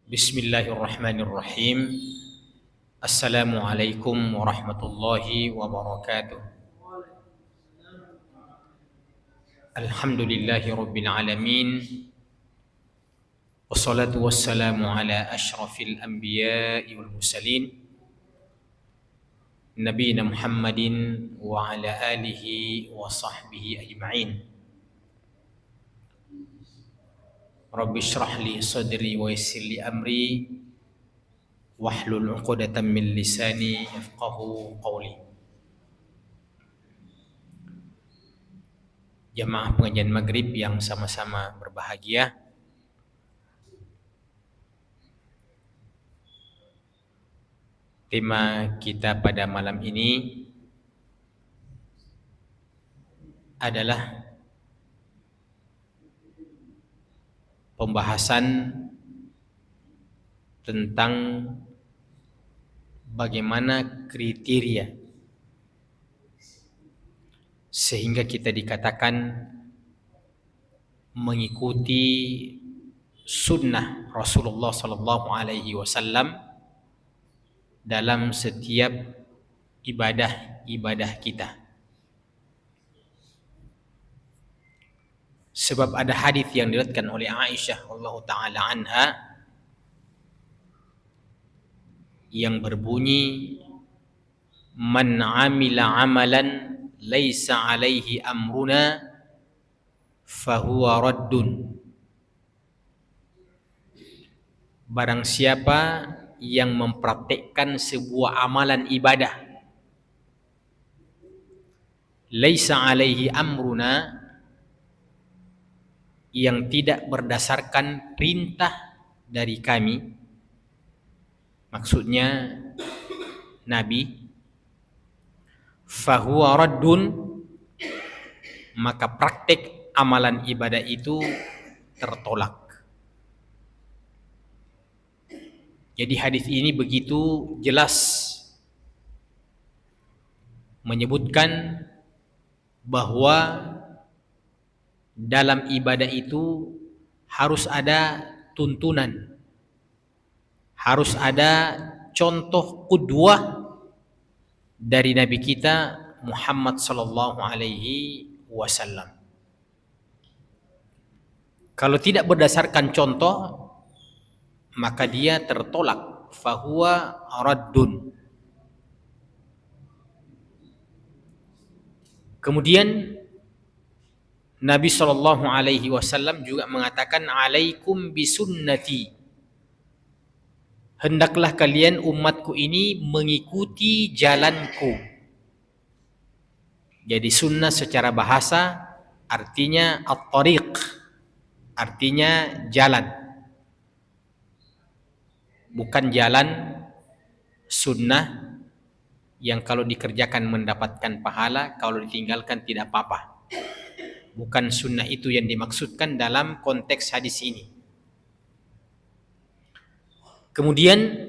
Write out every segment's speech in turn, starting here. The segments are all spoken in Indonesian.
Bismillahirrahmanirrahim. Assalamualaikum warahmatullahi wabarakatuh. Alhamdulillahi rabbil alamin. Wassalatu wassalamu ala ashrafil anbiya'i wal mursalin Nabiyina Muhammadin wa ala alihi wa sahbihi ajma'in. Rabbi shrah li sadri wa yassir li amri wahlul 'uqdatam min lisani yafqahu qawli. Jamaah pengajian maghrib yang sama-sama berbahagia, tema kita pada malam ini adalah pembahasan tentang bagaimana kriteria sehingga kita dikatakan mengikuti sunnah Rasulullah sallallahu alaihi wasallam dalam setiap ibadah kita. Sebab ada hadis yang diriwayatkan oleh Aisyah radhiyallahu taala anha yang berbunyi, man amila amalan laisa alaihi amruna fahuwa raddun. Barang siapa yang mempraktikkan sebuah amalan ibadah laisa alaihi amruna, yang tidak berdasarkan perintah dari kami, maksudnya Nabi, fahuwa raddun, maka praktik amalan ibadah itu tertolak. Jadi hadis ini begitu jelas menyebutkan bahwa dalam ibadah itu harus ada tuntunan, harus ada contoh qudwah dari Nabi kita Muhammad sallallahu alaihi wasallam. Kalau tidak berdasarkan contoh, maka dia tertolak, fahuwa raddun. Kemudian Nabi sallallahu alaihi wasallam juga mengatakan, alaikum bisunnati, hendaklah kalian umatku ini mengikuti jalanku. Jadi sunnah secara bahasa artinya at-tariq, artinya jalan. Bukan jalan sunnah yang kalau dikerjakan mendapatkan pahala, kalau ditinggalkan tidak apa-apa. Bukan sunnah itu yang dimaksudkan dalam konteks hadis ini. Kemudian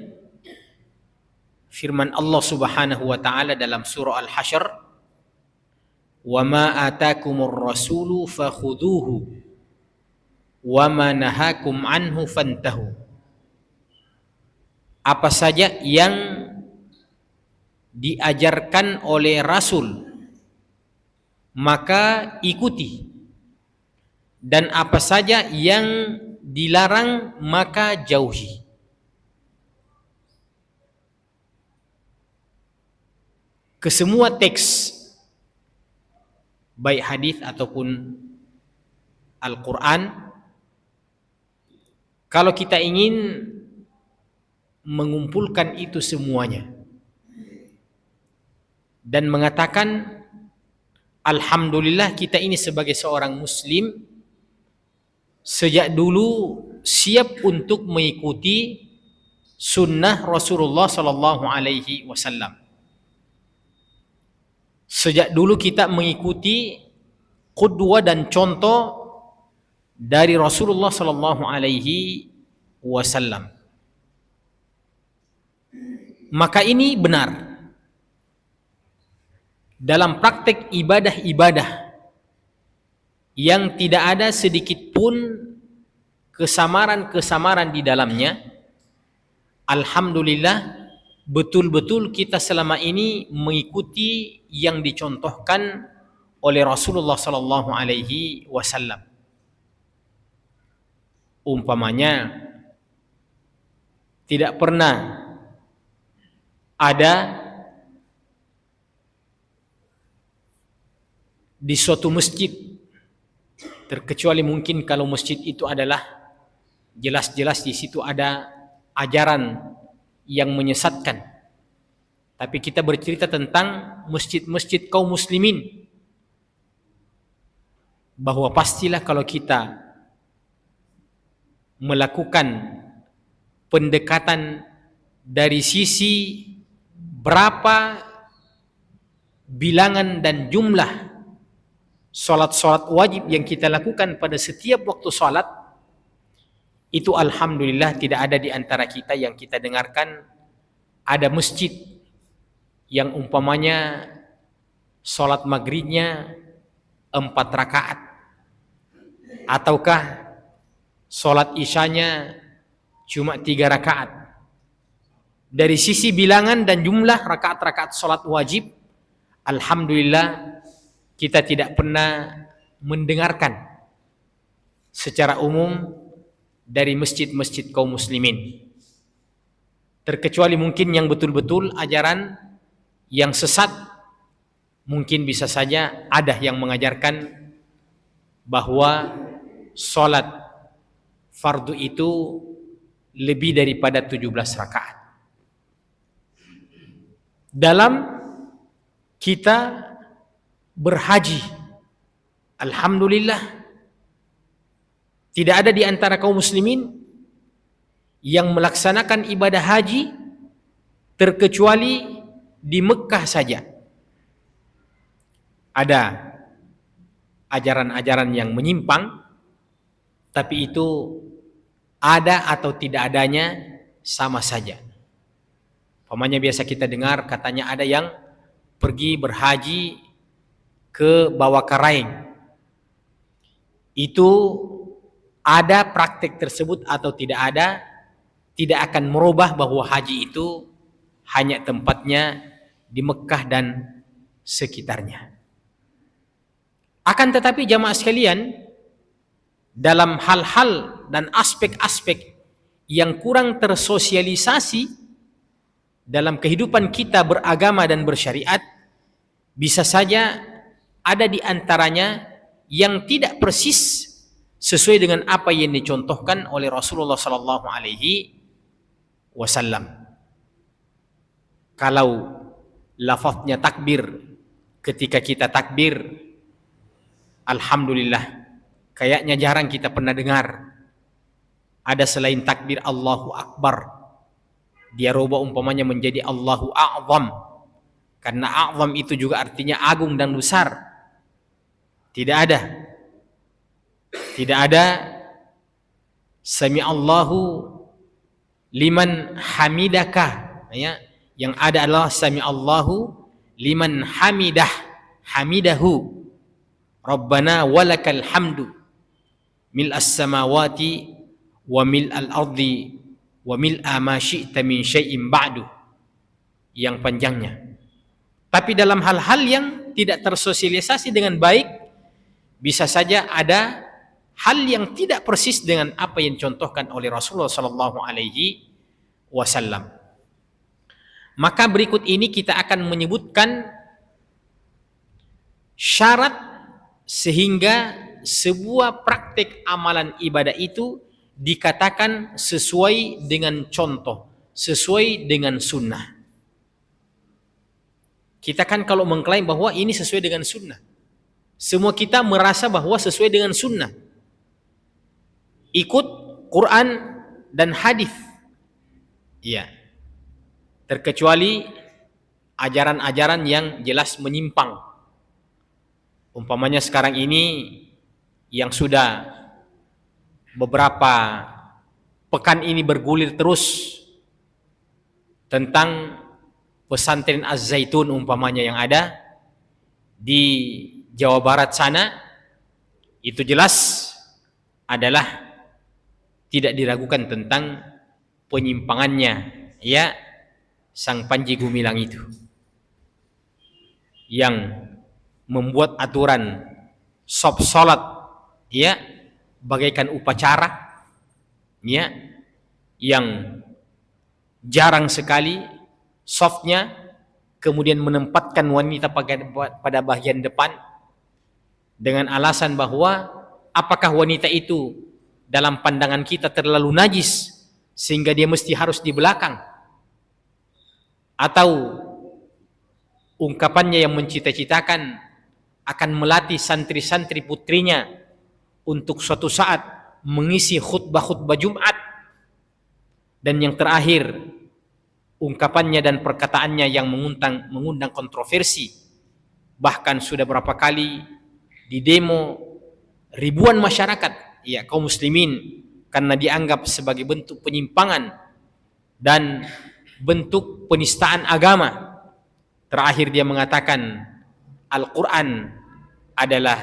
firman Allah Subhanahu wa taala dalam surah Al-Hasyr, "Wa ma atakumur rasulu fakhudhuhu wa ma nahakum anhu fantahu." Apa saja yang diajarkan oleh Rasul maka ikuti, dan apa saja yang dilarang maka jauhi. Kesemua teks baik hadis ataupun Al-Quran, kalau kita ingin mengumpulkan itu semuanya dan mengatakan alhamdulillah kita ini sebagai seorang muslim sejak dulu siap untuk mengikuti sunnah Rasulullah sallallahu alaihi wasallam. Sejak dulu kita mengikuti qudwah dan contoh dari Rasulullah sallallahu alaihi wasallam. Maka ini benar. Dalam praktek ibadah-ibadah yang tidak ada sedikit pun kesamaran-kesamaran di dalamnya, alhamdulillah betul-betul kita selama ini mengikuti yang dicontohkan oleh Rasulullah sallallahu alaihi wasallam. Umpamanya tidak pernah ada di suatu masjid, terkecuali mungkin kalau masjid itu adalah jelas-jelas di situ ada ajaran yang menyesatkan. Tapi kita bercerita tentang masjid-masjid kaum muslimin, bahwa pastilah kalau kita melakukan pendekatan dari sisi berapa bilangan dan jumlah solat-solat wajib yang kita lakukan pada setiap waktu solat, itu alhamdulillah tidak ada di antara kita yang kita dengarkan ada masjid yang umpamanya solat maghribnya 4 rakaat, ataukah solat isyanya cuma 3 rakaat. Dari sisi bilangan dan jumlah rakaat-rakaat solat wajib, alhamdulillah kita tidak pernah mendengarkan secara umum dari masjid-masjid kaum muslimin, terkecuali mungkin yang betul-betul ajaran yang sesat. Mungkin bisa saja ada yang mengajarkan bahwa solat fardu itu lebih daripada 17 rakaat. Dalam kita berhaji, alhamdulillah tidak ada di antara kaum muslimin yang melaksanakan ibadah haji terkecuali di Mekah saja. Ada ajaran-ajaran yang menyimpang, tapi itu ada atau tidak adanya sama saja. Umpamanya biasa kita dengar katanya ada yang pergi berhaji ke Bawah Karaing. Itu ada praktek tersebut atau tidak ada, tidak akan merubah bahwa haji itu hanya tempatnya di Mekah dan sekitarnya. Akan tetapi jamaah sekalian, dalam hal-hal dan aspek-aspek yang kurang tersosialisasi dalam kehidupan kita beragama dan bersyariat, bisa saja ada di antaranya yang tidak persis sesuai dengan apa yang dicontohkan oleh Rasulullah sallallahu alaihi wasallam. Kalau lafaznya takbir, ketika kita takbir, alhamdulillah kayaknya jarang kita pernah dengar ada selain takbir Allahu Akbar. Dia rubah umpamanya menjadi Allahu A'zam, karena a'zam itu juga artinya agung dan besar. Tidak ada Sami'allahu liman hamidaka, ya. Yang ada adalah Sami'allahu liman hamidahu Rabbana walakal hamdu mil'as samawati wa mil'al ardi wa mil'a ma syi'ta min syai'in ba'du, yang panjangnya. Tapi dalam hal-hal yang tidak tersosialisasi dengan baik, bisa saja ada hal yang tidak persis dengan apa yang dicontohkan oleh Rasulullah sallallahu alaihi wasallam. Maka berikut ini kita akan menyebutkan syarat sehingga sebuah praktik amalan ibadah itu dikatakan sesuai dengan contoh, sesuai dengan sunnah. Kita kan kalau mengklaim bahwa ini sesuai dengan sunnah, semua kita merasa bahwa sesuai dengan sunnah, ikut Quran dan hadis, ya, terkecuali ajaran-ajaran yang jelas menyimpang. Umpamanya sekarang ini yang sudah beberapa pekan ini bergulir terus tentang pesantren Az-Zaitun umpamanya yang ada di Jawa Barat sana, itu jelas adalah tidak diragukan tentang penyimpangannya, ya, Sang Panji Gumilang itu, yang membuat aturan sop salat, ya, bagaikan upacara, ya, yang jarang sekali softnya, kemudian menempatkan wanita pada bagian depan dengan alasan bahwa apakah wanita itu dalam pandangan kita terlalu najis sehingga dia mesti harus di belakang, atau ungkapannya yang mencita-citakan akan melatih santri-santri putrinya untuk suatu saat mengisi khutbah-khutbah Jumat, dan yang terakhir ungkapannya dan perkataannya yang mengundang kontroversi, bahkan sudah berapa kali di demo ribuan masyarakat, ya, kaum muslimin, karena dianggap sebagai bentuk penyimpangan dan bentuk penistaan agama. Terakhir dia mengatakan Al-Quran adalah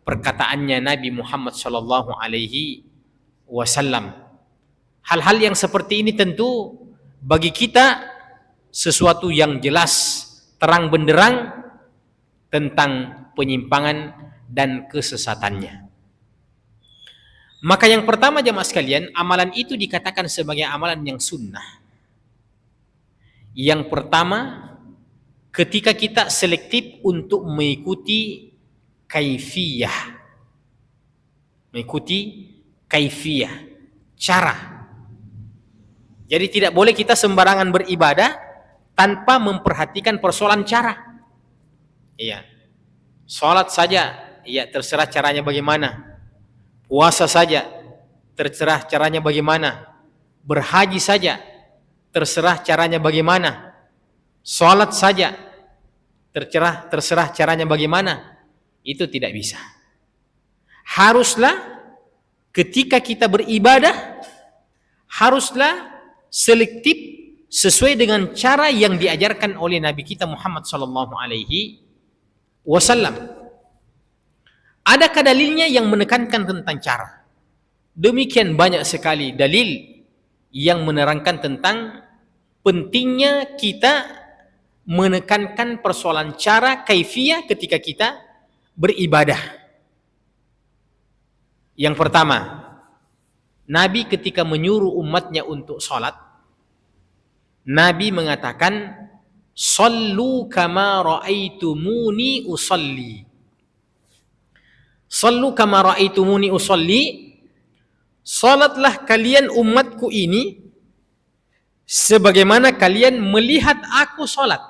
perkataannya Nabi Muhammad sallallahu alaihi wasallam. Hal-hal yang seperti ini tentu bagi kita sesuatu yang jelas, terang benderang tentang penyimpangan dan kesesatannya. Maka yang pertama jemaah sekalian, amalan itu dikatakan sebagai amalan yang sunnah. Yang pertama, ketika kita selektif untuk mengikuti kaifiyah. Mengikuti kaifiyah, cara. Jadi tidak boleh kita sembarangan beribadah tanpa memperhatikan persoalan cara. Iya. Salat saja, ya, terserah caranya bagaimana. Puasa saja, terserah caranya bagaimana. Berhaji saja, terserah caranya bagaimana. Salat saja, terserah caranya bagaimana. Itu tidak bisa. Haruslah ketika kita beribadah, haruslah selektif sesuai dengan cara yang diajarkan oleh Nabi kita Muhammad sallallahu alaihi wasallam. Adakah dalilnya yang menekankan tentang cara? Demikian banyak sekali dalil yang menerangkan tentang pentingnya kita menekankan persoalan cara, kaifiyah ketika kita beribadah. Yang pertama, Nabi ketika menyuruh umatnya untuk sholat, Nabi mengatakan, "Sallu kama ra'aitumuni usalli." Sallu kama ra'aitumuni usalli. Salatlah kalian umatku ini sebagaimana kalian melihat aku salat.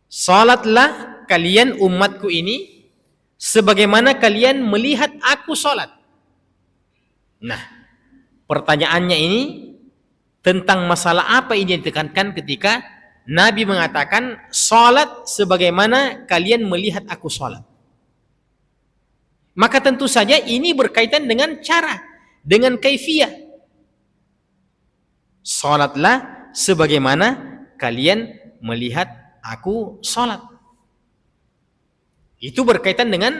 Salatlah kalian umatku ini sebagaimana kalian melihat aku salat. Nah, pertanyaannya ini tentang masalah apa ini yang ditekankan ketika Nabi mengatakan salat sebagaimana kalian melihat aku salat. Maka tentu saja ini berkaitan dengan cara, dengan kaifiyah. Salatlah sebagaimana kalian melihat aku salat. Itu berkaitan dengan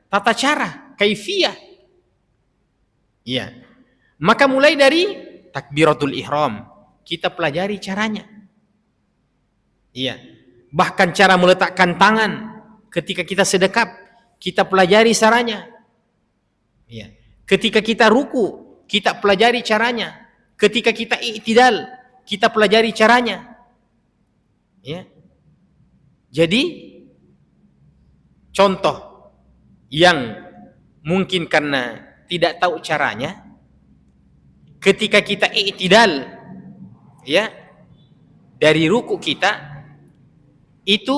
tata cara, kaifiyah. Iya. Maka mulai dari takbiratul ihram, kita pelajari caranya. Iya. Bahkan cara meletakkan tangan ketika kita sedekap, kita pelajari caranya. Ya. Ketika kita ruku, kita pelajari caranya. Ketika kita i'tidal, kita pelajari caranya. Ya. Jadi contoh yang mungkin karena tidak tahu caranya, ketika kita i'tidal, ya, dari ruku kita itu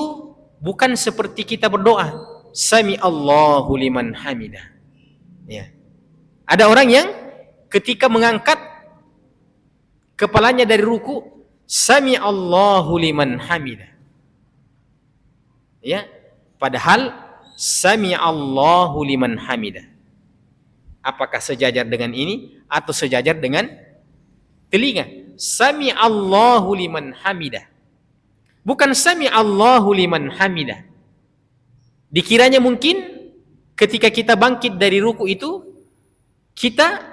bukan seperti kita berdoa Sami Allahu liman hamidah. Ya. Ada orang yang ketika mengangkat kepalanya dari ruku, Sami Allahu liman hamidah. Ya, padahal Sami Allahu liman hamidah. Apakah sejajar dengan ini atau sejajar dengan telinga? Sami Allahu liman hamidah. Bukan Sami Allahu liman hamidah. Dikiranya mungkin ketika kita bangkit dari ruku itu kita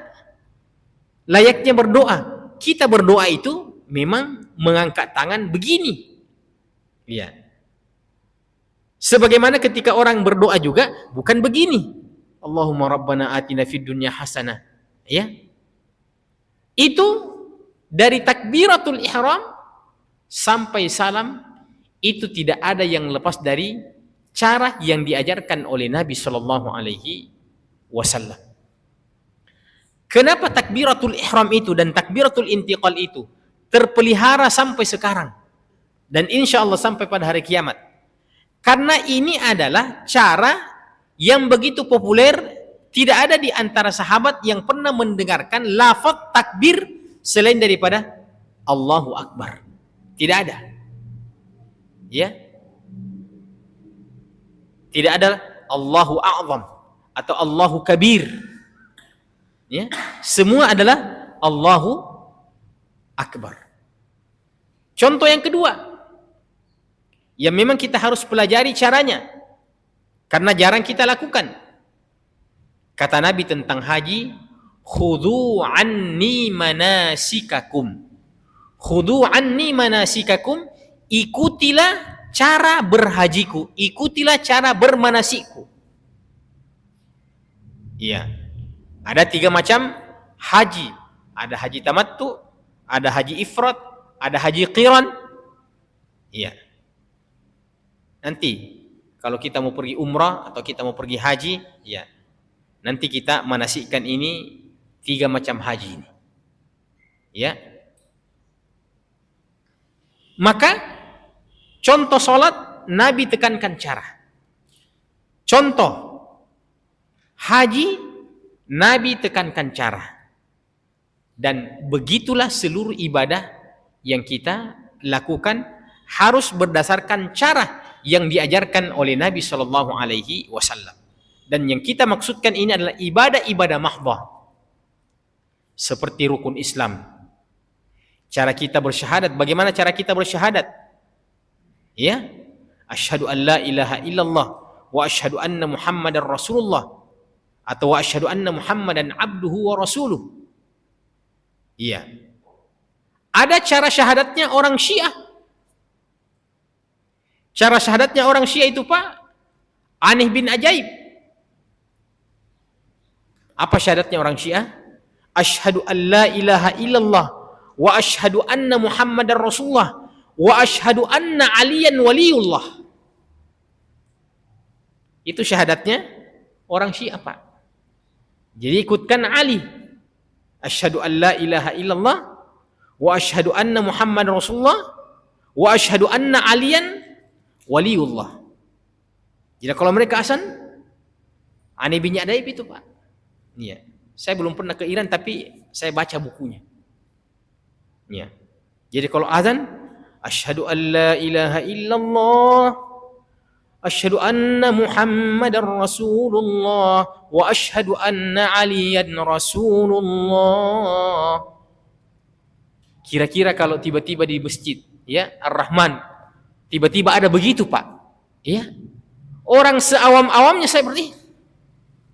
layaknya berdoa, kita berdoa itu memang mengangkat tangan begini. Ya. Sebagaimana ketika orang berdoa juga bukan begini. Allahumma rabbana atina fid dunya hasanah. Ya. Itu dari takbiratul ihram sampai salam itu tidak ada yang lepas dari cara yang diajarkan oleh Nabi Shallallahu Alaihi Wasallam. Kenapa takbiratul ihram itu dan takbiratul intiqal itu terpelihara sampai sekarang dan insya Allah sampai pada hari kiamat? Karena ini adalah cara yang begitu populer, tidak ada di antara sahabat yang pernah mendengarkan lafaz takbir selain daripada Allahu Akbar. Tidak ada. Ya. Tidak ada Allahu A'zam atau Allahu Kabir. Ya. Semua adalah Allahu Akbar. Contoh yang kedua, yang memang kita harus pelajari caranya, karena jarang kita lakukan. Kata Nabi tentang haji, khudhu anni manasikakum. Khudhu anni manasikakum, ikutilah cara berhajiku, ikutilah cara bermanasikku. Iya. Ada 3 macam haji. Ada haji tamattu, ada haji ifrat, ada haji qiran. Iya. Nanti kalau kita mau pergi umrah atau kita mau pergi haji, ya. Nanti kita manasikkan ini 3 macam haji ini. Ya. Maka contoh sholat Nabi tekankan cara. Contoh haji Nabi tekankan cara. Dan begitulah seluruh ibadah yang kita lakukan harus berdasarkan cara yang diajarkan oleh Nabi Shallallahu Alaihi Wasallam. Dan yang kita maksudkan ini adalah ibadah-ibadah mahdhah, seperti rukun Islam. Cara kita bersyahadat, bagaimana cara kita bersyahadat? Ya, asyhadu an la ilaha illallah wa asyhadu anna Muhammadar Rasulullah, atau wa asyhadu anna Muhammadan abduhu wa rasuluh. Iya. Ada cara syahadatnya orang Syiah. Cara syahadatnya orang Syiah itu Pak, aneh bin ajaib. Apa syahadatnya orang Syiah? Asyhadu an la ilaha illallah wa asyhadu anna Muhammadar Rasulullah wa asyhadu anna aliyan waliullah. Itu syahadatnya orang Syiah Pak. Jadi ikutkan Ali. Asyhadu an la ilaha illallah wa asyhadu anna Muhammadar Rasulullah wa asyhadu anna aliyan waliullah. Jadi kalau mereka azan, aneh bin ajaib itu Pak. Iya. Saya belum pernah ke Iran tapi saya baca bukunya. Ya. Jadi kalau azan, asyhadu an la ilaha illallah, asyhadu anna Muhammadar Rasulullah, wa asyhadu anna aliyan Rasulullah. Kira-kira kalau tiba-tiba di masjid, ya, Ar-Rahman, tiba-tiba ada begitu, Pak. Ya. Orang seawam-awamnya saya berarti,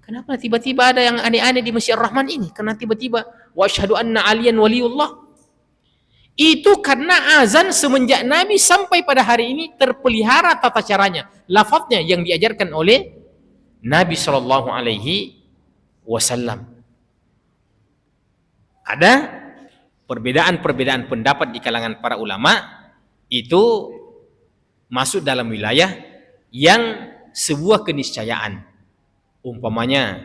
kenapa tiba-tiba ada yang aneh-aneh di Masjid Ar-Rahman ini? Karena tiba-tiba wa asyhadu anna aliyan waliullah. Itu karena azan semenjak Nabi sampai pada hari ini terpelihara tata caranya, lafadznya yang diajarkan oleh Nabi Shallallahu Alaihi Wasallam. Ada perbedaan-perbedaan pendapat di kalangan para ulama, itu masuk dalam wilayah yang sebuah keniscayaan. Umpamanya,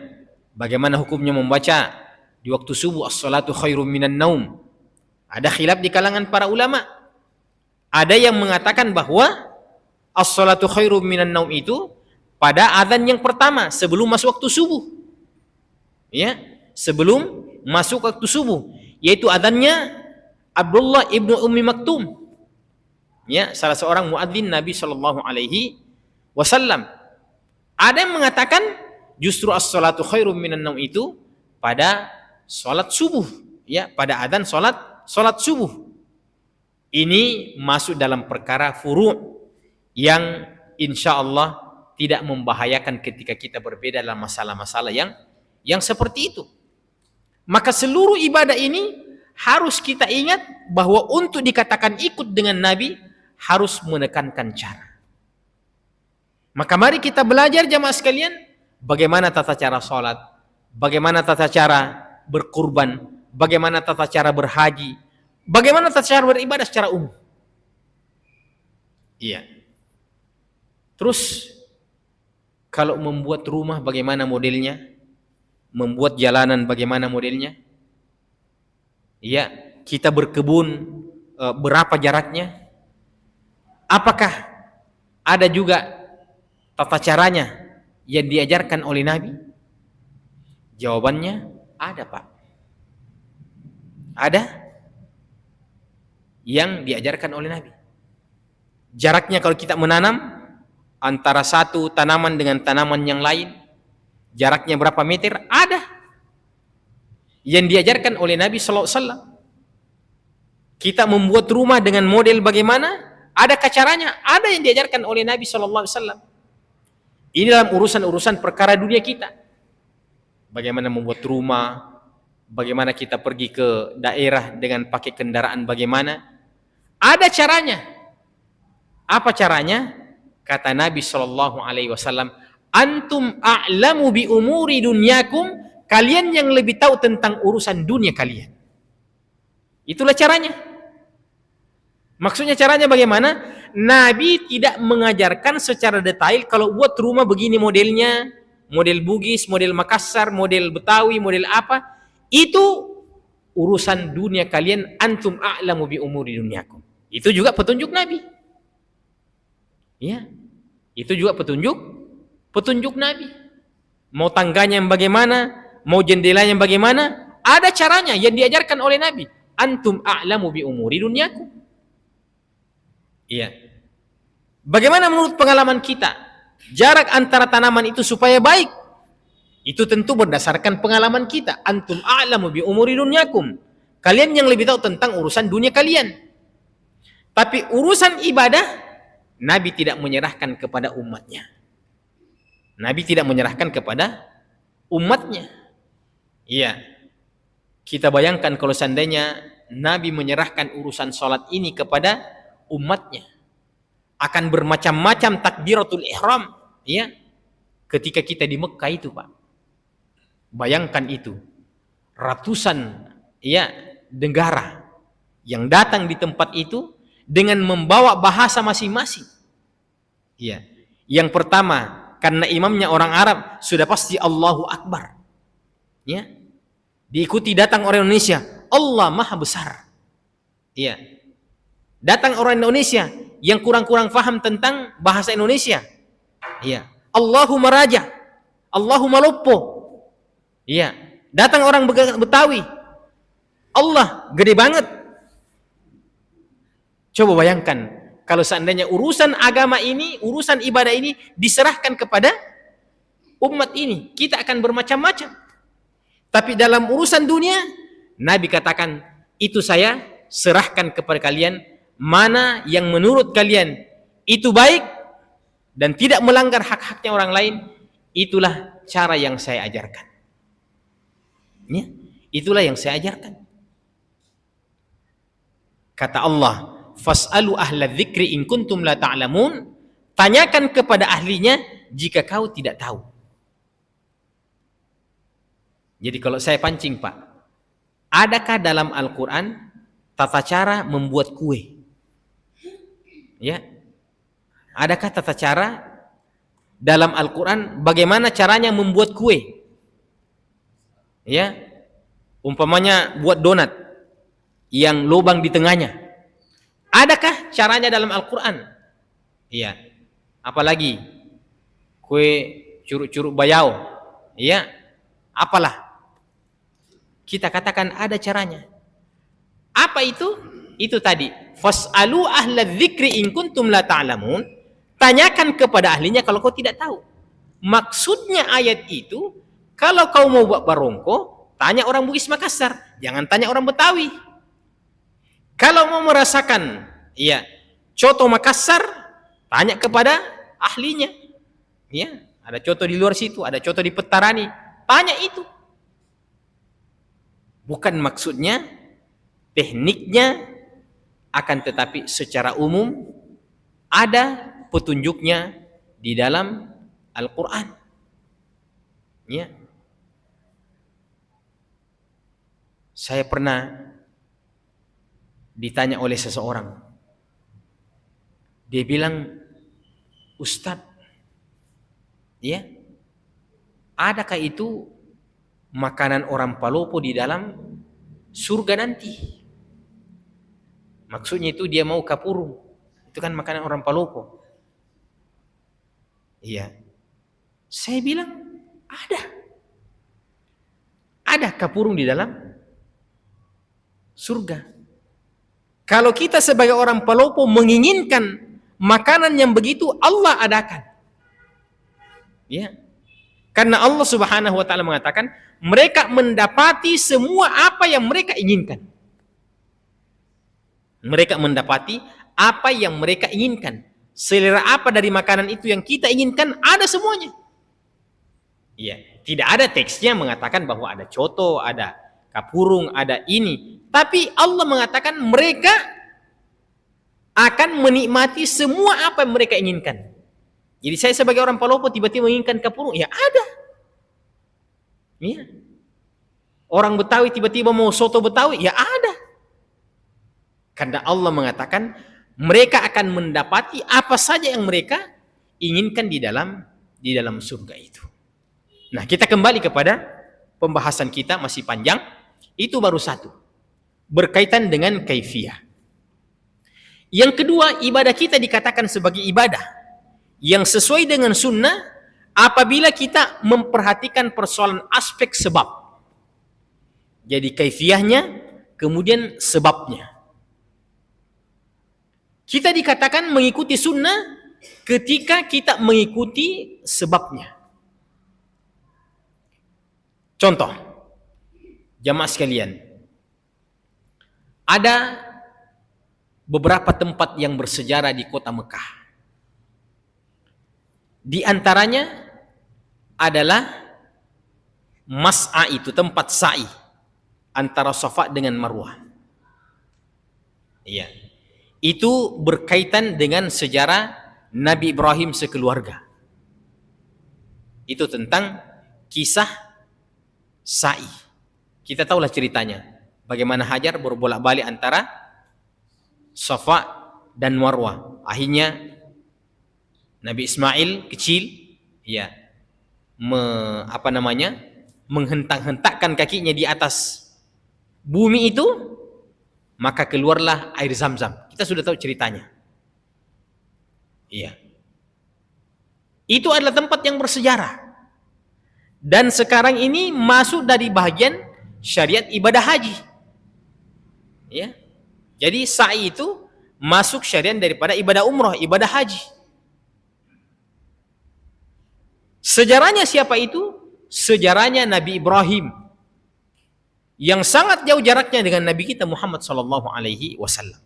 bagaimana hukumnya membaca di waktu subuh as-salatu khairum minan naum? Ada khilaf di kalangan para ulama. Ada yang mengatakan bahwa as-salatu khairum minan naum itu pada azan yang pertama sebelum masuk waktu subuh. Ya, sebelum masuk waktu subuh, yaitu azannya Abdullah ibnu Ummi Maktum. Ya, salah seorang muadzin Nabi Shallallahu Alaihi Wasallam. Ada yang mengatakan justru as-salatu khairum minan naum itu pada salat subuh, ya, pada azan salat subuh. Ini masuk dalam perkara furu' yang insya Allah tidak membahayakan ketika kita berbeda dalam masalah-masalah yang seperti itu. Maka seluruh ibadah ini harus kita ingat bahwa untuk dikatakan ikut dengan Nabi harus menekankan cara. Maka mari kita belajar jamaah sekalian, bagaimana tata cara sholat, bagaimana tata cara berkurban, bagaimana tata cara berhaji, bagaimana tata cara beribadah secara umum. Iya. Terus kalau membuat rumah bagaimana modelnya? Membuat jalanan bagaimana modelnya? Iya, kita berkebun berapa jaraknya? Apakah ada juga tata caranya yang diajarkan oleh Nabi? Jawabannya ada, Pak. Ada yang diajarkan oleh Nabi. Jaraknya kalau kita menanam antara satu tanaman dengan tanaman yang lain, jaraknya berapa meter? Ada yang diajarkan oleh Nabi sallallahu alaihi wasallam. Kita membuat rumah dengan model bagaimana? Ada caranya? Ada yang diajarkan oleh Nabi sallallahu alaihi wasallam. Ini dalam urusan-urusan perkara dunia kita. Bagaimana membuat rumah, bagaimana kita pergi ke daerah dengan pakai kendaraan bagaimana? Ada caranya. Apa caranya? Kata Nabi sallallahu alaihi wasallam, "Antum a'lamu bi umuri dunyakum." Kalian yang lebih tahu tentang urusan dunia kalian. Itulah caranya. Maksudnya caranya bagaimana? Nabi tidak mengajarkan secara detail kalau buat rumah begini modelnya, model Bugis, model Makassar, model Betawi, model apa. Itu urusan dunia kalian, antum a'lamu bi umuri dunyakum. Itu juga petunjuk Nabi. Ya. Itu juga petunjuk Nabi. Mau tangganya yang bagaimana, mau jendelanya yang bagaimana, ada caranya yang diajarkan oleh Nabi. Antum a'lamu bi umuri dunyakum. Iya. Bagaimana menurut pengalaman kita? Jarak antara tanaman itu supaya baik. Itu tentu berdasarkan pengalaman kita. Antum a'lamu bi umuri dunyakum. Kalian yang lebih tahu tentang urusan dunia kalian. Tapi urusan ibadah, Nabi tidak menyerahkan kepada umatnya. Nabi tidak menyerahkan kepada umatnya. Iya. Kita bayangkan kalau seandainya Nabi menyerahkan urusan sholat ini kepada umatnya, akan bermacam-macam takbiratul ihram, ya. Ketika kita di Mekah itu, Pak. Bayangkan itu. Ratusan ya negara yang datang di tempat itu dengan membawa bahasa masing-masing. Ya. Yang pertama, karena imamnya orang Arab, sudah pasti Allahu Akbar. Ya. Diikuti datang orang Indonesia, Allah Maha Besar. Iya. Datang orang Indonesia yang kurang-kurang paham tentang bahasa Indonesia. Iya. Allahumma raja, Allahumma luppo. Iya. Datang orang Betawi, Allah gede banget. Coba bayangkan kalau seandainya urusan agama ini, urusan ibadah ini diserahkan kepada umat ini, kita akan bermacam-macam. Tapi dalam urusan dunia, Nabi katakan, itu saya serahkan kepada kalian, mana yang menurut kalian itu baik dan tidak melanggar hak-haknya orang lain, itulah cara yang saya ajarkan. Ya, itulah yang saya ajarkan. Kata Allah, fas'alu ahla dzikri in kuntum la ta'lamun. Tanyakan kepada ahlinya jika kau tidak tahu. Jadi kalau saya pancing, Pak, adakah dalam Al-Quran tata cara membuat kue? Ya, adakah tata cara dalam Al-Quran bagaimana caranya membuat kue? Ya, umpamanya buat donat yang lubang di tengahnya. Adakah caranya dalam Al-Quran? Iya. Apalagi kue curug-curug bayau. Iya. Apalah. Kita katakan ada caranya. Apa itu? Itu tadi. Fas'alu ahla dzikri in kuntum la ta'lamun. Tanyakan kepada ahlinya kalau kau tidak tahu. Maksudnya ayat itu, kalau kau mau buat barongko, tanya orang Bugis Makassar, jangan tanya orang Betawi. Kalau mau merasakan ya coto Makassar, tanya kepada ahlinya. Ya, ada coto di luar situ, ada coto di Petarani, tanya itu. Bukan maksudnya tekniknya, akan tetapi secara umum ada petunjuknya di dalam Al-Quran. Ya. Saya pernah ditanya oleh seseorang, dia bilang, Ustadz, ya, adakah itu makanan orang Palopo di dalam surga nanti? Maksudnya itu dia mau kapurung, itu kan makanan orang Palopo. Iya. Saya bilang ada kapurung di dalam surga. Kalau kita sebagai orang Palopo menginginkan makanan yang begitu, Allah adakan. Ya. Karena Allah Subhanahu wa taala mengatakan, mereka mendapati semua apa yang mereka inginkan. Mereka mendapati apa yang mereka inginkan. Selera apa dari makanan itu yang kita inginkan, ada semuanya. Iya, tidak ada teksnya mengatakan bahwa ada coto, ada kapurung, ada ini. Tapi Allah mengatakan mereka akan menikmati semua apa yang mereka inginkan. Jadi saya sebagai orang Palopo tiba-tiba menginginkan kapurung, ya ada. Iya. Orang Betawi tiba-tiba mau soto Betawi, ya ada. Karena Allah mengatakan mereka akan mendapati apa saja yang mereka inginkan di dalam surga itu. Nah, kita kembali kepada pembahasan kita, masih panjang. Itu baru satu, berkaitan dengan kaifiyah. Yang kedua, ibadah kita dikatakan sebagai ibadah yang sesuai dengan sunnah apabila kita memperhatikan persoalan aspek sebab. Jadi kaifiyahnya, kemudian sebabnya. Kita dikatakan mengikuti sunnah ketika kita mengikuti sebabnya. Contoh, jamaah sekalian, ada beberapa tempat yang bersejarah di kota Mekah. Di antaranya adalah Mas'a, itu tempat sa'i antara Safa dengan Marwah. Iya. Itu berkaitan dengan sejarah Nabi Ibrahim sekeluarga. Itu tentang kisah sa'i. Kita tahulah ceritanya, bagaimana Hajar berbolak-balik antara Safa dan Marwah. Akhirnya Nabi Ismail kecil, ya, menghentak-hentakkan kakinya di atas bumi itu, maka keluarlah air Zam-Zam. Kita sudah tahu ceritanya. Iya. Itu adalah tempat yang bersejarah. Dan sekarang ini masuk dari bagian syariat ibadah haji. Ya. Jadi sa'i itu masuk syariat daripada ibadah umrah, ibadah haji. Sejarahnya siapa itu? Sejarahnya Nabi Ibrahim, yang sangat jauh jaraknya dengan Nabi kita Muhammad sallallahu alaihi wasallam.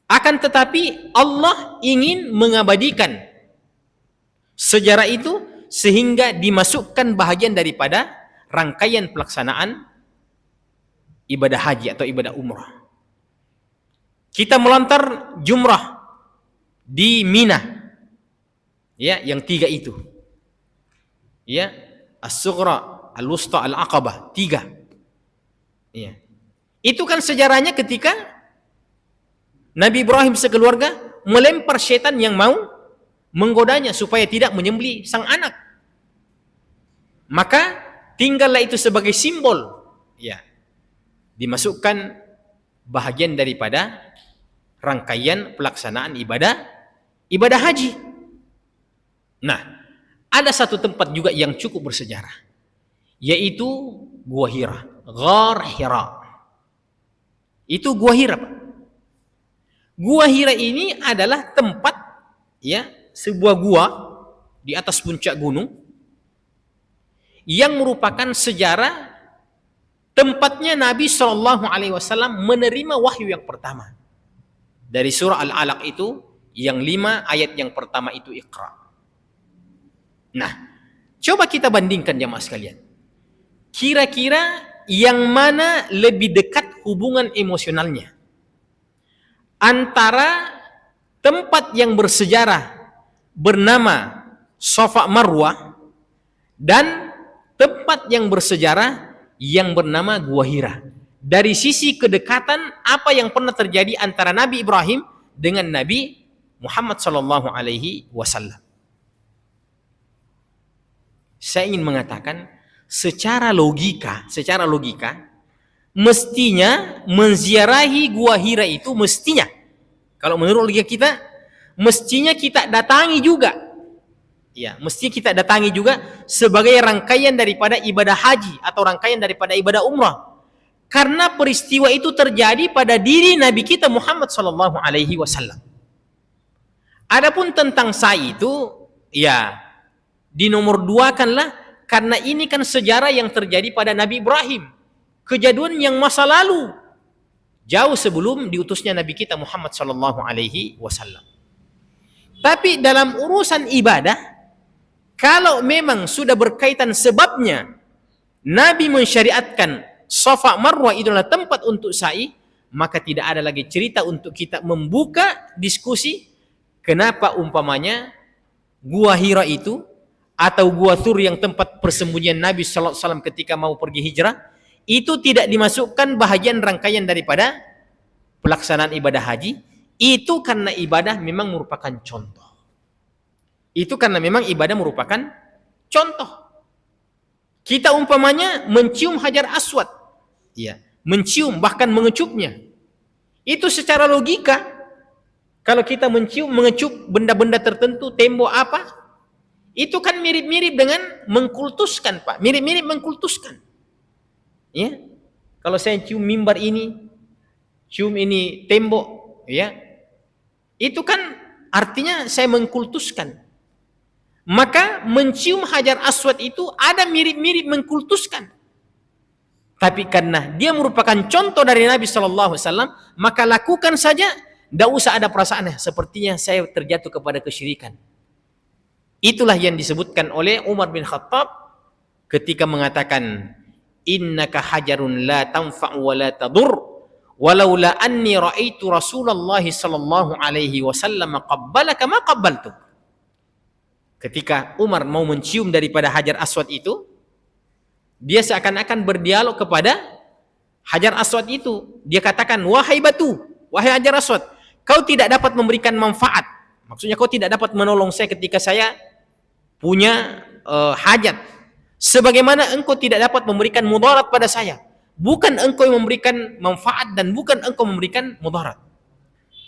Akan tetapi Allah ingin mengabadikan sejarah itu sehingga dimasukkan bahagian daripada rangkaian pelaksanaan ibadah haji atau ibadah umrah. Kita melontar jumrah di Mina, ya, yang 3 itu, ya, As-Sughra, Al-Wusta, Al-Aqabah, 3. Ya. Itu kan sejarahnya ketika Nabi Ibrahim sekeluarga melempar setan yang mau menggodanya supaya tidak menyembelih sang anak. Maka tinggallah itu sebagai simbol, ya, dimasukkan bahagian daripada rangkaian pelaksanaan ibadah haji. Nah, ada satu tempat juga yang cukup bersejarah, yaitu Gua Hira, Ghar Hira. Itu Gua Hira, Pak. Gua Hira ini adalah tempat, ya, sebuah gua di atas puncak gunung yang merupakan sejarah tempatnya Nabi Shallallahu Alaihi Wasallam menerima wahyu yang pertama dari surah Al-Alaq itu, yang 5 ayat yang pertama itu Iqra. Nah, coba kita bandingkan jamaah sekalian. Kira-kira yang mana lebih dekat hubungan emosionalnya antara tempat yang bersejarah bernama Safa Marwah dan tempat yang bersejarah yang bernama Gua Hira. Dari sisi kedekatan apa yang pernah terjadi antara Nabi Ibrahim dengan Nabi Muhammad sallallahu alaihi wasallam. Saya ingin mengatakan secara logika mestinya menziarahi Gua Hira itu mestinya, kalau menurut logika kita, mestinya kita datangi juga. Ya, mesti kita datangi juga sebagai rangkaian daripada ibadah haji atau rangkaian daripada ibadah umrah. Karena peristiwa itu terjadi pada diri Nabi kita Muhammad sallallahu alaihi wasallam. Adapun tentang sa'i itu, ya, dinomor duakanlah karena ini kan sejarah yang terjadi pada Nabi Ibrahim. Kejadian yang masa lalu, jauh sebelum diutusnya Nabi kita Muhammad sallallahu alaihi wasallam. Tapi dalam urusan ibadah, kalau memang sudah berkaitan sebabnya Nabi mensyariatkan Safa Marwah itu adalah tempat untuk sa'i, maka tidak ada lagi cerita untuk kita membuka diskusi kenapa umpamanya Gua Hira itu atau Gua Thur yang tempat persembunyian Nabi sallallahu alaihi wasallam ketika mau pergi hijrah itu tidak dimasukkan bahagian rangkaian daripada pelaksanaan ibadah haji. Itu karena ibadah memang merupakan contoh. Itu karena memang ibadah merupakan contoh. Kita umpamanya mencium Hajar Aswad, ya, mencium bahkan mengecupnya. Itu secara logika, kalau kita mencium, mengecup benda-benda tertentu, tembok apa, itu kan mirip-mirip dengan mengkultuskan, Pak. Mirip-mirip mengkultuskan. Ya, kalau saya cium mimbar ini, cium ini tembok, ya, itu kan artinya saya mengkultuskan. Maka mencium Hajar Aswad itu ada mirip-mirip mengkultuskan. Tapi karena dia merupakan contoh dari Nabi sallallahu alaihi wasallam, maka lakukan saja, tidak usah ada perasaannya sepertinya saya terjatuh kepada kesyirikan. Itulah yang disebutkan oleh Umar bin Khattab ketika mengatakan, innaka hajarun la tanfa' wa la tadur walaula anni ra'aitu Rasulullah sallallahu alaihi wasallam qabbalaka ma qabbaltu. Ketika Umar mau mencium daripada Hajar Aswad itu, dia seakan-akan berdialog kepada Hajar Aswad itu. Dia katakan, wahai batu, wahai Hajar Aswad, kau tidak dapat memberikan manfaat. Maksudnya kau tidak dapat menolong saya ketika saya punya hajat. Sebagaimana engkau tidak dapat memberikan mudarat pada saya. Bukan engkau yang memberikan manfaat dan bukan engkau memberikan mudarat.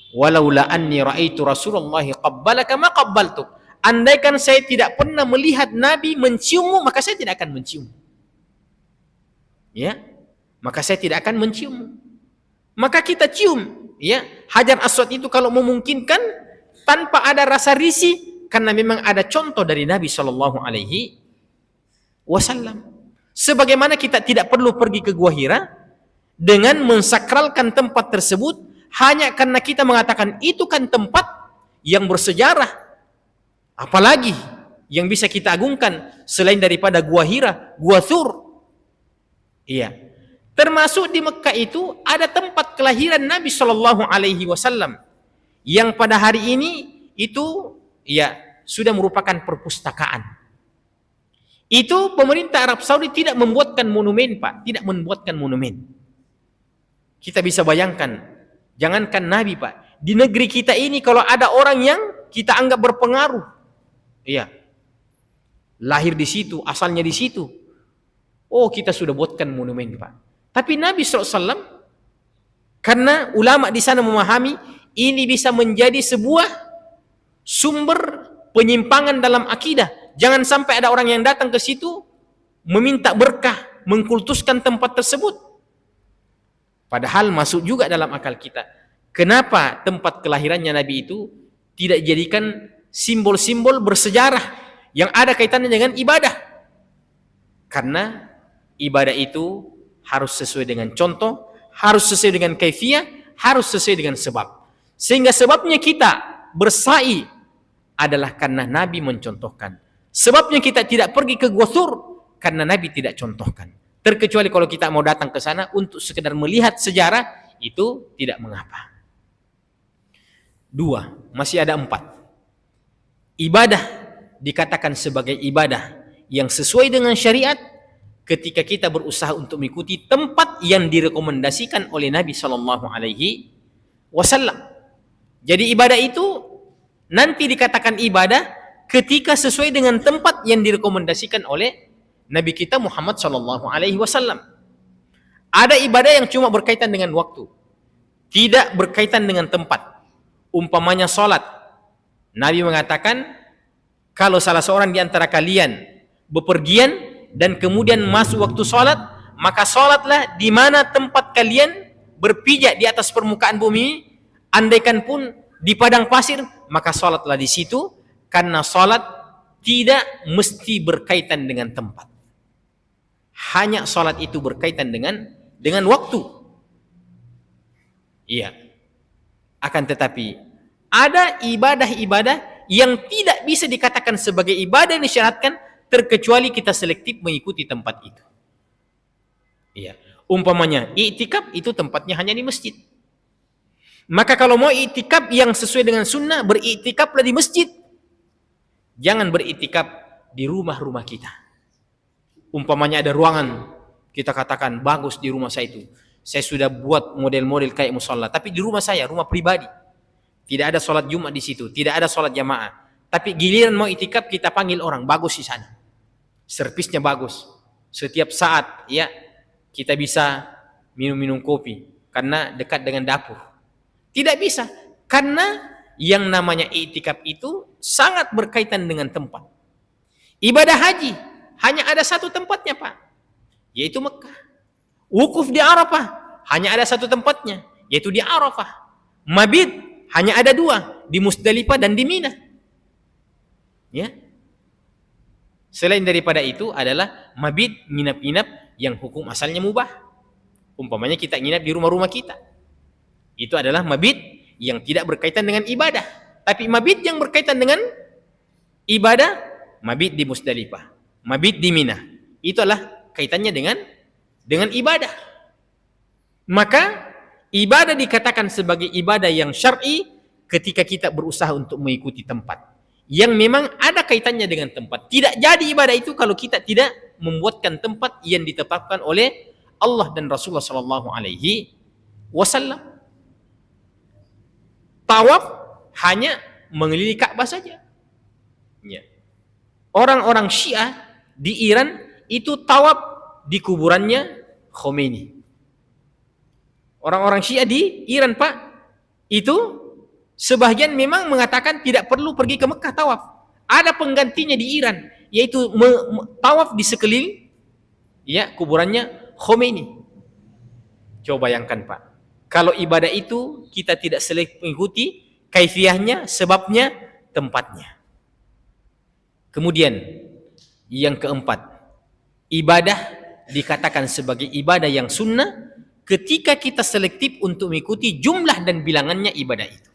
Walaula anni ra'aitu Rasulullah qabbalaka ma qabbaltuk. Andaikan saya tidak pernah melihat Nabi menciummu, maka saya tidak akan menciummu. Ya, maka saya tidak akan menciummu. Maka kita cium, ya, Hajar Aswad itu kalau memungkinkan tanpa ada rasa risih, karena memang ada contoh dari Nabi Shallallahu Alaihi Wasallam. Sebagaimana kita tidak perlu pergi ke Gua Hira dengan mensakralkan tempat tersebut hanya karena kita mengatakan itu kan tempat yang bersejarah. Apalagi yang bisa kita agungkan selain daripada Gua Hira, Gua Thur. Iya. Termasuk di Mekah itu ada tempat kelahiran Nabi Shallallahu Alaihi Wasallam yang pada hari ini itu ya sudah merupakan perpustakaan. Itu pemerintah Arab Saudi tidak membuatkan monumen, Pak, tidak membuatkan monumen. Kita bisa bayangkan, jangankan Nabi, Pak, di negeri kita ini kalau ada orang yang kita anggap berpengaruh, iya, lahir di situ, asalnya di situ, oh kita sudah buatkan monumen, Pak. Tapi Nabi SAW, karena ulama di sana memahami ini bisa menjadi sebuah sumber penyimpangan dalam akidah. Jangan sampai ada orang yang datang ke situ meminta berkah, mengkultuskan tempat tersebut. Padahal masuk juga dalam akal kita. Kenapa tempat kelahirannya Nabi itu tidak dijadikan simbol-simbol bersejarah yang ada kaitannya dengan ibadah? Karena ibadah itu harus sesuai dengan contoh, harus sesuai dengan kaifiyah, harus sesuai dengan sebab. Sehingga sebabnya kita bersa'i adalah karena Nabi mencontohkan. Sebabnya kita tidak pergi ke Gua Thur karena Nabi tidak contohkan. Terkecuali kalau kita mau datang ke sana untuk sekedar melihat sejarah, itu tidak mengapa. 2, masih ada 4. Ibadah dikatakan sebagai ibadah yang sesuai dengan syariat ketika kita berusaha untuk mengikuti tempat yang direkomendasikan oleh Nabi Shallallahu Alaihi Wasallam. Jadi ibadah itu nanti dikatakan ibadah ketika sesuai dengan tempat yang direkomendasikan oleh Nabi kita Muhammad Shallallahu Alaihi Wasallam. Ada ibadah yang cuma berkaitan dengan waktu, tidak berkaitan dengan tempat. Umpamanya sholat. Nabi mengatakan, kalau salah seorang di antara kalian bepergian dan kemudian masuk waktu sholat, maka sholatlah di mana tempat kalian berpijak di atas permukaan bumi. Andaikan pun di padang pasir, maka sholatlah di situ, karena sholat tidak mesti berkaitan dengan tempat. Hanya sholat itu berkaitan dengan waktu. Iya. Akan tetapi ada ibadah-ibadah yang tidak bisa dikatakan sebagai ibadah yang disyaratkan, terkecuali kita selektif mengikuti tempat itu. Iya. Umpamanya i'tikaf, itu tempatnya hanya di masjid. Maka kalau mau i'tikaf yang sesuai dengan sunnah, beriktikaflah di masjid. Jangan beriktikaf di rumah-rumah kita. Umpamanya ada ruangan, kita katakan bagus di rumah saya itu, saya sudah buat model-model kayak musola, tapi di rumah saya, rumah pribadi, tidak ada sholat Jumat di situ, tidak ada sholat jamaah. Tapi giliran mau itikaf, kita panggil orang, bagus di sana, servisnya bagus, setiap saat ya kita bisa minum-minum kopi karena dekat dengan dapur. Tidak bisa, karena yang namanya itikaf itu sangat berkaitan dengan tempat. Ibadah haji hanya ada satu tempatnya, Pak, yaitu Mekah. Wukuf di Arafah hanya ada satu tempatnya, yaitu di Arafah. Mabit hanya ada 2, di Musdalifah dan di Mina. Ya. Selain daripada itu adalah mabit, nginap-nginap yang hukum asalnya mubah. Umpamanya kita nginap di rumah-rumah kita, itu adalah mabit yang tidak berkaitan dengan ibadah. Tapi mabit yang berkaitan dengan ibadah, mabit di Musdalifah, mabit di Mina, itu adalah kaitannya dengan ibadah. Maka ibadah dikatakan sebagai ibadah yang syar'i ketika kita berusaha untuk mengikuti tempat yang memang ada kaitannya dengan tempat. Tidak jadi ibadah itu kalau kita tidak membuatkan tempat yang ditetapkan oleh Allah dan Rasulullah Sallallahu Alaihi Wasallam. Tawaf hanya mengelilingi Ka'bah saja. Ya. Orang-orang Syiah di Iran itu tawaf di kuburannya Khomeini. Orang-orang Syiah di Iran, Pak, itu sebagian memang mengatakan tidak perlu pergi ke Mekah tawaf. Ada penggantinya di Iran, yaitu tawaf di sekeliling ya kuburannya Khomeini. Coba bayangkan, Pak, kalau ibadah itu kita tidak selektif mengikuti kaifiyahnya, sebabnya, tempatnya. Kemudian yang keempat, ibadah dikatakan sebagai ibadah yang sunnah ketika kita selektif untuk mengikuti jumlah dan bilangannya ibadah itu.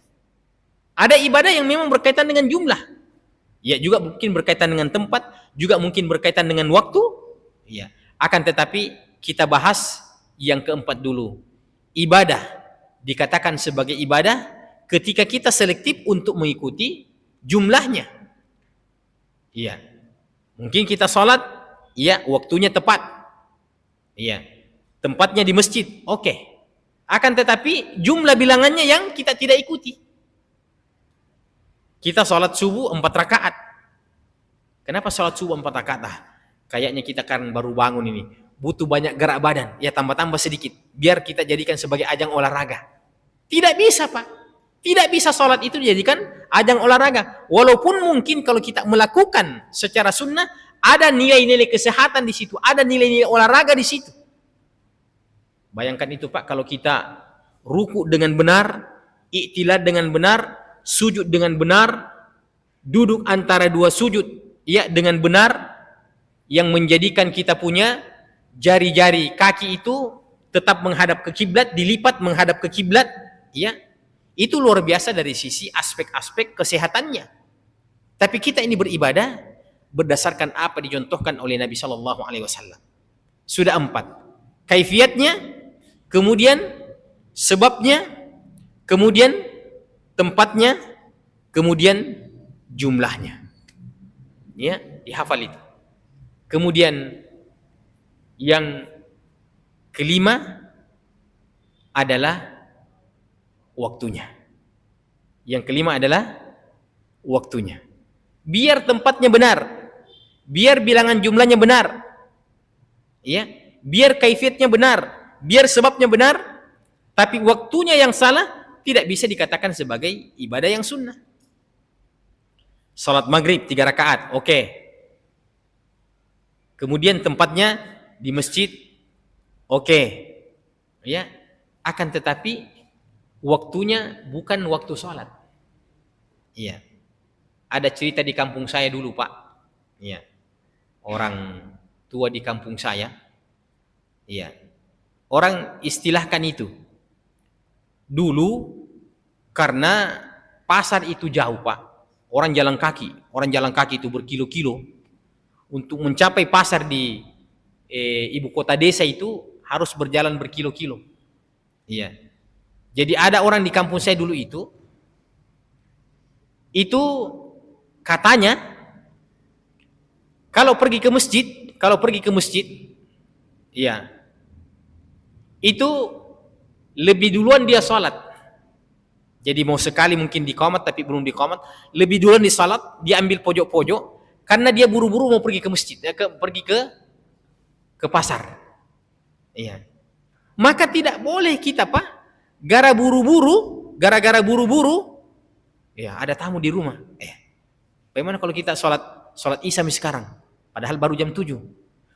Ada ibadah yang memang berkaitan dengan jumlah, ya juga mungkin berkaitan dengan tempat, juga mungkin berkaitan dengan waktu, ya. Akan tetapi kita bahas yang keempat dulu. Ibadah dikatakan sebagai ibadah ketika kita selektif untuk mengikuti jumlahnya. Iya. Mungkin kita sholat, iya, waktunya tepat. Iya. Tempatnya di masjid. Oke. Akan tetapi jumlah bilangannya yang kita tidak ikuti. Kita sholat subuh 4 rakaat. Kenapa sholat subuh 4 rakaat? Kayaknya kita kan baru bangun ini, butuh banyak gerak badan. Ya tambah-tambah sedikit, biar kita jadikan sebagai ajang olahraga. Tidak bisa, Pak. Tidak bisa sholat itu dijadikan ajang olahraga. Walaupun mungkin kalau kita melakukan secara sunnah, ada nilai-nilai kesehatan di situ, ada nilai-nilai olahraga di situ. Bayangkan itu, Pak, kalau kita ruku dengan benar, i'tilal dengan benar, sujud dengan benar, duduk antara 2 sujud ya dengan benar, yang menjadikan kita punya jari-jari kaki itu tetap menghadap ke kiblat, dilipat menghadap ke kiblat, ya. Itu luar biasa dari sisi aspek-aspek kesehatannya. Tapi kita ini beribadah berdasarkan apa dicontohkan oleh Nabi Shallallahu Alaihi Wasallam. Sudah 4. Kaifiatnya, kemudian sebabnya, kemudian tempatnya, kemudian jumlahnya. Ya, dihafal itu. Kemudian yang kelima adalah waktunya. Yang kelima adalah waktunya. Biar tempatnya benar, biar bilangan jumlahnya benar, ya, biar kaifiatnya benar, biar sebabnya benar, tapi waktunya yang salah, tidak bisa dikatakan sebagai ibadah yang sunnah. Salat maghrib 3 rakaat, oke. Kemudian tempatnya di masjid, oke. Ya, akan tetapi waktunya bukan waktu salat. Iya. Ada cerita di kampung saya dulu, Pak. Iya. Orang tua di kampung saya. Iya. Orang istilahkan itu. Dulu karena pasar itu jauh, Pak. Orang jalan kaki itu berkilo-kilo untuk mencapai pasar di ibu kota desa itu harus berjalan berkilo-kilo. Iya. Jadi ada orang di kampung saya dulu itu katanya kalau pergi ke masjid, ya, itu lebih duluan dia sholat. Jadi mau sekali mungkin dikomat tapi belum dikomat, lebih duluan di sholat, dia ambil pojok-pojok karena dia buru-buru mau pergi ke masjid, pergi ke pasar. Iya. Maka tidak boleh kita, Pak, gara-gara buru-buru, ya ada tamu di rumah. Bagaimana kalau kita sholat Isya sekarang? Padahal baru jam 7.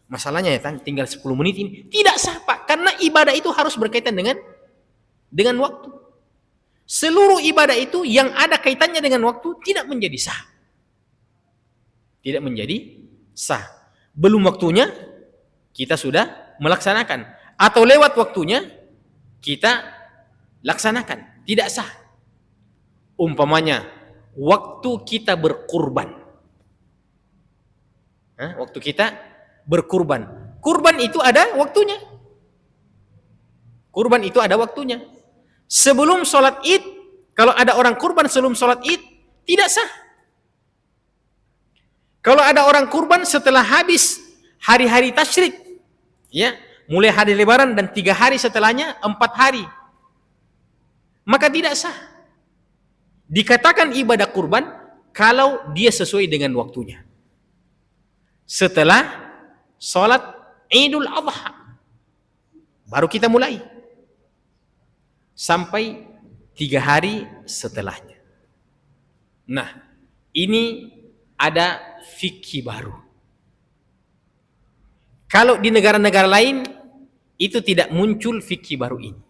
Masalahnya ya, tinggal 10 menit ini. Tidak sah, Pak. Karena ibadah itu harus berkaitan dengan waktu. Seluruh ibadah itu yang ada kaitannya dengan waktu tidak menjadi sah. Tidak menjadi sah. Belum waktunya, kita sudah melaksanakan. Atau lewat waktunya, kita laksanakan. Tidak sah. Umpamanya, waktu kita berkurban. Waktu kita berkurban. Kurban itu ada waktunya. Kurban itu ada waktunya. Sebelum sholat Id, kalau ada orang kurban sebelum sholat Id, tidak sah. Kalau ada orang kurban setelah habis hari-hari tasyrik, ya, mulai hari lebaran dan 3 hari setelahnya, 4 hari, maka tidak sah. Dikatakan ibadah kurban kalau dia sesuai dengan waktunya. Setelah sholat Idul Adha baru kita mulai sampai 3 hari setelahnya. Nah, ini ada fikih baru. Kalau di negara-negara lain itu tidak muncul fikih baru ini.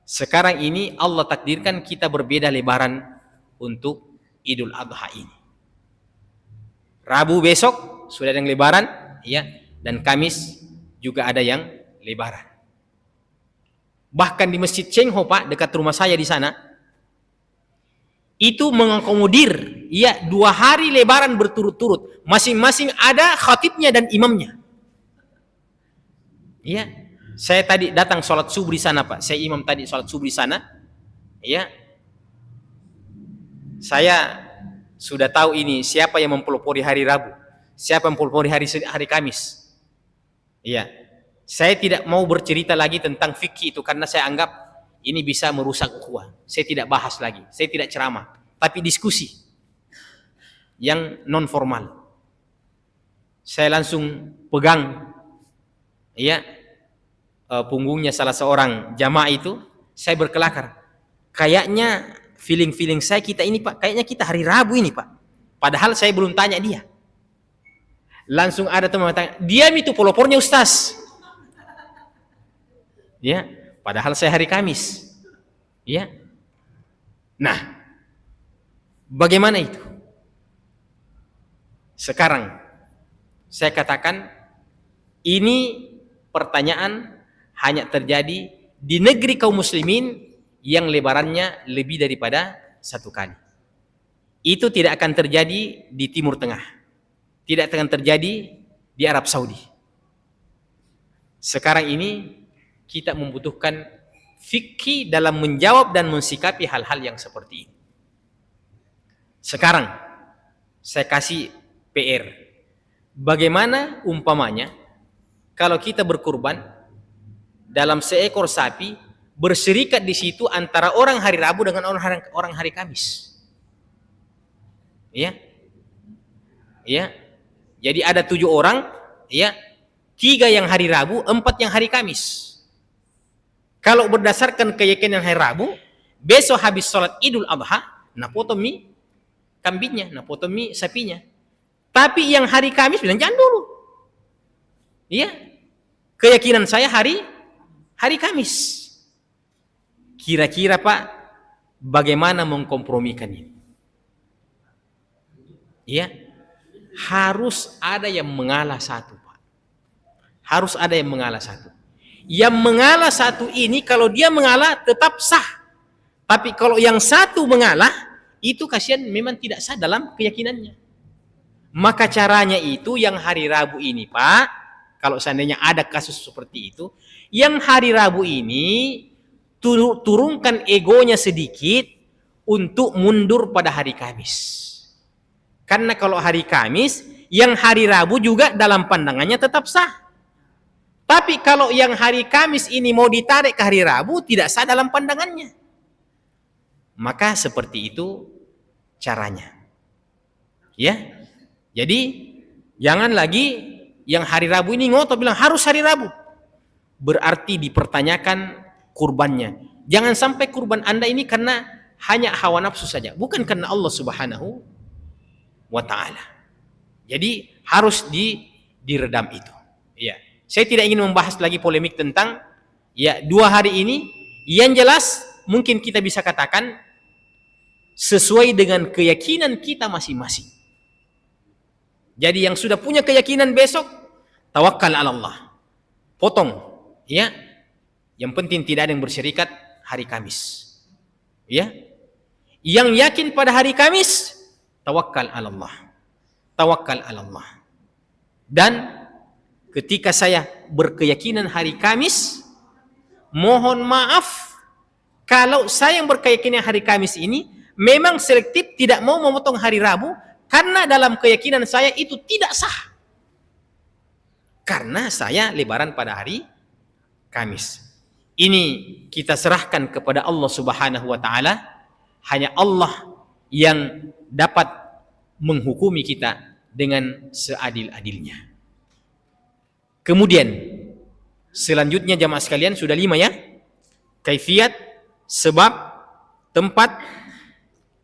Sekarang ini Allah takdirkan kita berbeda lebaran untuk Idul Adha ini. Rabu besok sudah ada yang lebaran, ya, dan Kamis juga ada yang lebaran. Bahkan di Masjid Cengho, Pak, dekat rumah saya di sana, itu mengakomodir, ya, 2 hari lebaran berturut-turut. Masing-masing ada khatibnya dan imamnya. Ya. Saya tadi datang sholat subuh di sana, Pak. Saya imam tadi sholat subuh di sana. Ya. Saya sudah tahu ini siapa yang mempelopori hari Rabu, siapa yang mempelopori hari Kamis. Ya. Saya tidak mau bercerita lagi tentang fikih itu karena saya anggap ini bisa merusak ukhuwah. Saya tidak bahas lagi. Saya tidak ceramah, tapi diskusi yang non formal. Saya langsung pegang, ya, punggungnya salah seorang jamaah itu, saya berkelakar. Kayaknya feeling saya kita ini, Pak, kayaknya kita hari Rabu ini, Pak. Padahal saya belum tanya dia. Langsung ada teman tanya, diam itu pelopornya Ustaz. Ya, padahal saya hari Kamis. Ya. Nah, bagaimana itu? Sekarang saya katakan ini pertanyaan hanya terjadi di negeri kaum muslimin yang lebarannya lebih daripada 1 kali. Itu tidak akan terjadi di Timur Tengah. Tidak akan terjadi di Arab Saudi. Sekarang ini kita membutuhkan fikih dalam menjawab dan mensikapi hal-hal yang seperti ini. Sekarang saya kasih PR. Bagaimana umpamanya kalau kita berkurban dalam seekor sapi, berserikat di situ antara orang hari Rabu dengan orang hari Kamis. Ya. Ya. Jadi ada 7 orang, ya. 3 yang hari Rabu, 4 yang hari Kamis. Kalau berdasarkan keyakinan hari Rabu, besok habis sholat Idul Adha, nah potong mie kambingnya, nah potong mie sapinya. Tapi yang hari Kamis bilang jangan dulu. Iya. Keyakinan saya hari Kamis. Kira-kira Pak, bagaimana mengkompromikan ini? Iya. Harus ada yang mengalah satu, Pak. Harus ada yang mengalah satu. Yang mengalah satu ini kalau dia mengalah tetap sah. Tapi kalau yang satu mengalah, itu kasihan memang tidak sah dalam keyakinannya. Maka caranya itu yang hari Rabu ini, Pak, kalau seandainya ada kasus seperti itu, yang hari Rabu ini turunkan egonya sedikit untuk mundur pada hari Kamis. Karena kalau hari Kamis, yang hari Rabu juga dalam pandangannya tetap sah. Tapi kalau yang hari Kamis ini mau ditarik ke hari Rabu, tidak sah dalam pandangannya. Maka seperti itu caranya. Ya. Jadi jangan lagi yang hari Rabu ini ngotot bilang harus hari Rabu. Berarti dipertanyakan kurbannya. Jangan sampai kurban Anda ini karena hanya hawa nafsu saja, bukan karena Allah Subhanahu wa taala. Jadi harus diredam itu. Ya. Saya tidak ingin membahas lagi polemik tentang 2 hari ini. Yang jelas mungkin kita bisa katakan sesuai dengan keyakinan kita masing-masing. Jadi yang sudah punya keyakinan besok, tawakkal ala Allah. Potong, ya. Yang penting tidak ada yang berserikat hari Kamis. Ya. Yang yakin pada hari Kamis, tawakkal ala Allah. Tawakkal ala Allah. Dan ketika saya berkeyakinan hari Kamis, mohon maaf kalau saya yang berkeyakinan hari Kamis ini memang selektif tidak mau memotong hari Rabu. Karena dalam keyakinan saya itu tidak sah. Karena saya lebaran pada hari Kamis. Ini kita serahkan kepada Allah Subhanahu wa taala. Hanya Allah yang dapat menghukumi kita dengan seadil-adilnya. Kemudian selanjutnya jamaah sekalian sudah 5 ya. Kaifiat, sebab, tempat,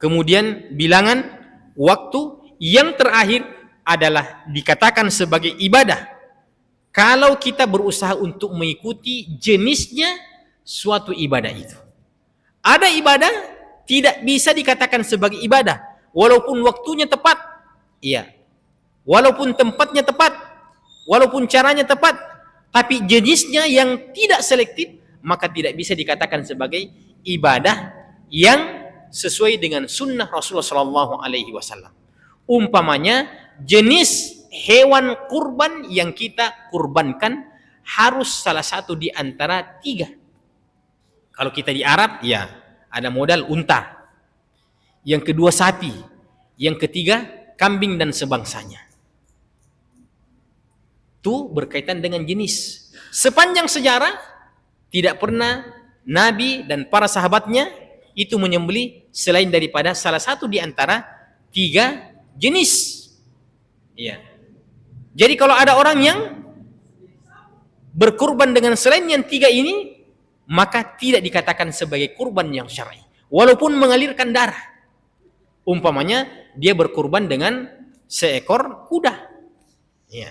kemudian bilangan, waktu. Yang terakhir adalah dikatakan sebagai ibadah kalau kita berusaha untuk mengikuti jenisnya suatu ibadah itu. Ada ibadah tidak bisa dikatakan sebagai ibadah walaupun waktunya tepat, iya, walaupun tempatnya tepat, walaupun caranya tepat, tapi jenisnya yang tidak selektif, maka tidak bisa dikatakan sebagai ibadah yang sesuai dengan sunnah Rasulullah SAW. Umpamanya jenis hewan kurban yang kita kurbankan harus salah satu di antara 3. Kalau kita di Arab, ya ada modal unta. Yang kedua sapi. Yang ketiga kambing dan sebangsanya. Itu berkaitan dengan jenis. Sepanjang sejarah tidak pernah Nabi dan para sahabatnya itu menyembelih selain daripada salah satu di antara 3 jenis. Iya. Jadi kalau ada orang yang berkurban dengan selain yang 3 ini, maka tidak dikatakan sebagai kurban yang syar'i. Walaupun mengalirkan darah. Umpamanya dia berkurban dengan seekor kuda. Iya.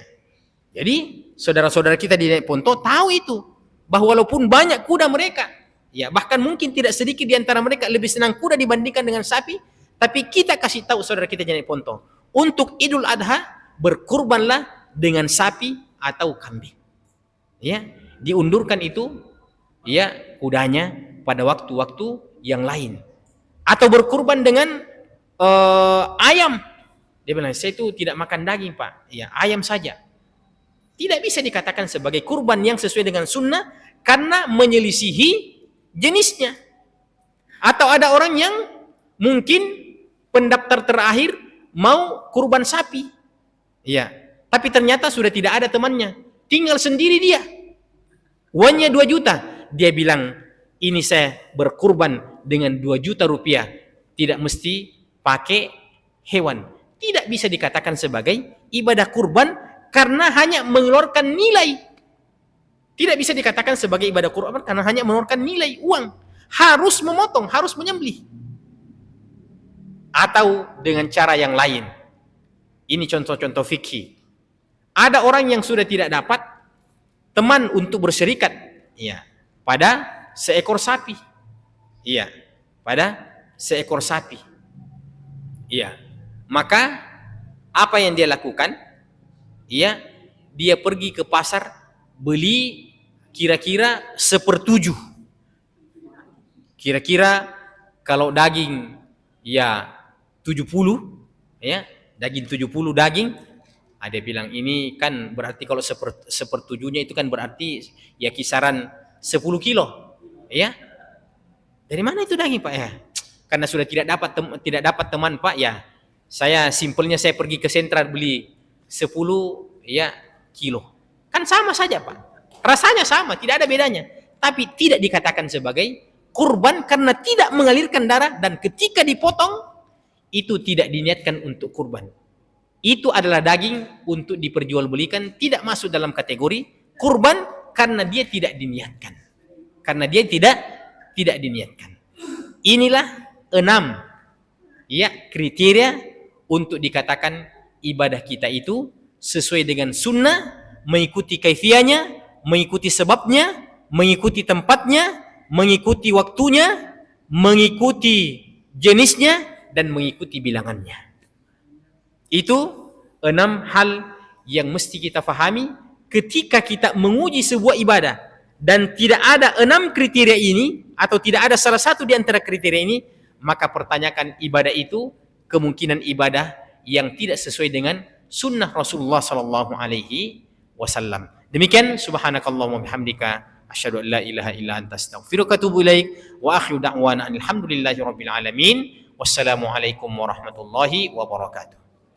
Jadi saudara-saudara kita di Ponto tahu itu, bahwa walaupun banyak kuda mereka, ya bahkan mungkin tidak sedikit di antara mereka lebih senang kuda dibandingkan dengan sapi. Tapi kita kasih tahu saudara kita di Ponto, untuk Idul Adha berkurbanlah dengan sapi atau kambing. Ya, diundurkan itu ya kudanya pada waktu-waktu yang lain. Atau berkurban dengan ayam. Dia bilang, saya itu tidak makan daging, Pak. Ya, ayam saja. Tidak bisa dikatakan sebagai kurban yang sesuai dengan sunnah karena menyelisihi jenisnya. Atau ada orang yang mungkin pendaftar terakhir mau kurban sapi. Iya, tapi ternyata sudah tidak ada temannya. Tinggal sendiri dia. Uangnya 2 juta. Dia bilang, ini saya berkurban dengan 2 juta rupiah. Tidak mesti pakai hewan. Tidak bisa dikatakan sebagai ibadah kurban karena hanya mengeluarkan nilai. Tidak bisa dikatakan sebagai ibadah kurban karena hanya mengeluarkan nilai uang. Harus memotong, harus menyembelih. Atau dengan cara yang lain. Ini contoh-contoh fikih. Ada orang yang sudah tidak dapat teman untuk berserikat, ya, pada seekor sapi. Iya, pada seekor sapi. Iya. Maka apa yang dia lakukan? Iya, dia pergi ke pasar beli kira-kira 1/7. Kira-kira kalau daging ya 70, ya, daging 70 daging, ada bilang ini kan berarti kalau 1/7-nya itu kan berarti ya kisaran 10 kilo, ya. Dari mana itu daging, Pak, ya? Karena sudah tidak dapat teman, Pak, ya. Saya simpelnya saya pergi ke sentral beli 10 ya kilo. Kan sama saja, Pak. Rasanya sama, tidak ada bedanya. Tapi tidak dikatakan sebagai kurban karena tidak mengalirkan darah dan ketika dipotong itu tidak diniatkan untuk kurban. Itu adalah daging untuk diperjualbelikan, tidak masuk dalam kategori kurban karena dia tidak diniatkan. Karena dia tidak diniatkan. Inilah 6 ya kriteria untuk dikatakan ibadah kita itu sesuai dengan sunnah, mengikuti kaifiahnya, mengikuti sebabnya, mengikuti tempatnya, mengikuti waktunya, mengikuti jenisnya, dan mengikuti bilangannya. Itu 6 hal yang mesti kita fahami ketika kita menguji sebuah ibadah dan tidak ada 6 kriteria ini atau tidak ada salah satu di antara kriteria ini, maka pertanyakan ibadah itu kemungkinan ibadah yang tidak sesuai dengan sunnah Rasulullah sallallahu alaihi wasallam. Demikian, subhanakallahumma bihamdika asyhadu an la ilaha illa anta astaghfiruka wa atubu ilaik wa akhiru da'wana alhamdulillahi rabbil alamin. Wassalamu alaikum warahmatullahi wabarakatuh.